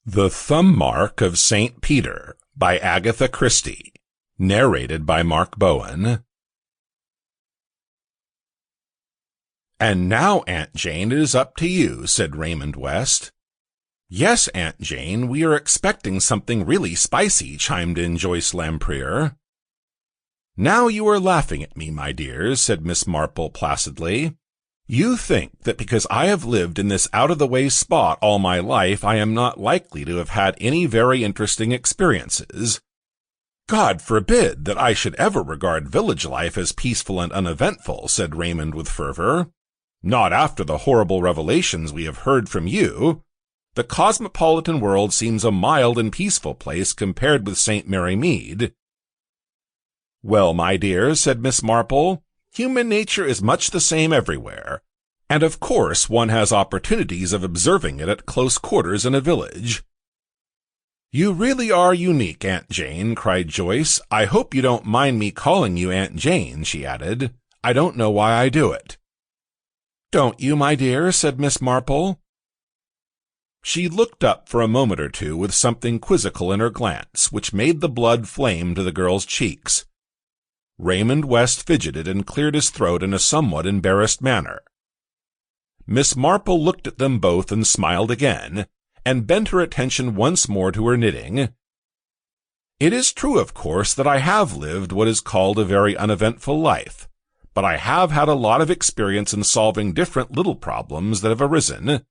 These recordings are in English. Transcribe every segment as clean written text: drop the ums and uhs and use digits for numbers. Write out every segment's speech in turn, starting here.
The Thumb Mark of St. Peter by Agatha Christie. Narrated by Bowen. "And now, Aunt Jane, it is up to you," said Raymond West. "Yes, Aunt Jane, we are expecting something really spicy," chimed in Joyce Lamprier. "Now you are laughing at me, my dears," said Miss Marple placidly. "You think that because I have lived in this out-of-the-way spot all my life, I am not likely to have had any very interesting experiences. God forbid that I should ever regard village life as peaceful and uneventful," said Raymond with fervor. "Not after the horrible revelations we have heard from you. The cosmopolitan world seems a mild and peaceful place compared with St. Mary Mead." "Well, my dear," said Miss Marple, "human nature is much the same everywhere, and of course one has opportunities of observing it at close quarters in a village." "You really are unique, Aunt Jane," cried Joyce. "I hope you don't mind me calling you Aunt Jane," she added. "I don't know why I do it." "Don't you, my dear?" said Miss Marple. She looked up for a moment or two with something quizzical in her glance, which made the blood flame to the girl's cheeks. Raymond West fidgeted and cleared his throat in a somewhat embarrassed manner. Miss Marple looked at them both and smiled again, and bent her attention once more to her knitting. "It is true, of course, that I have lived what is called a very uneventful life, but I have had a lot of experience in solving different little problems that have arisen.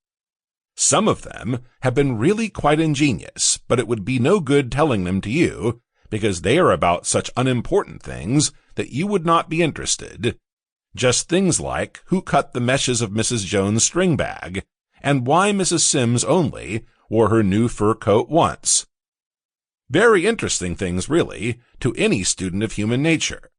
Some of them have been really quite ingenious, but it would be no good telling them to you, because they are about such unimportant things that you would not be interested. Just things like who cut the meshes of Mrs. Jones' string bag, and why Mrs. Sims only wore her new fur coat once. Very interesting things, really, to any student of human nature.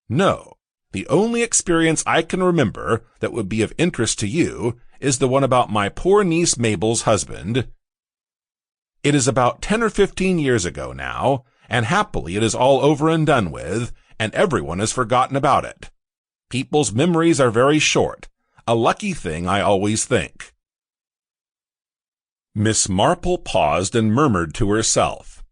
No, the only experience I can remember that would be of interest to you is the one about my poor niece Mabel's husband. It is about 10 or 15 years ago now, and happily it is all over and done with, and everyone has forgotten about it. People's memories are very short, a lucky thing, I always think." Miss Marple paused and murmured to herself,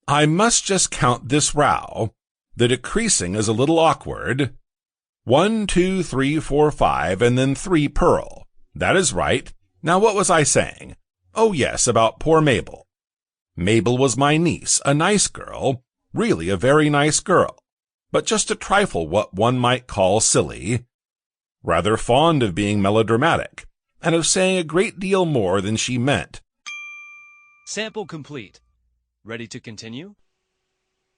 "I must just count this row. The decreasing is a little awkward. 1, 2, 3, 4, 5, and then 3 pearl. That is right. Now what was I saying? Oh yes, about poor Mabel. Mabel was my niece, a nice girl, really a very nice girl, but just a trifle what one might call silly. Rather fond of being melodramatic, and of saying a great deal more than she meant." Sample complete. Ready to continue?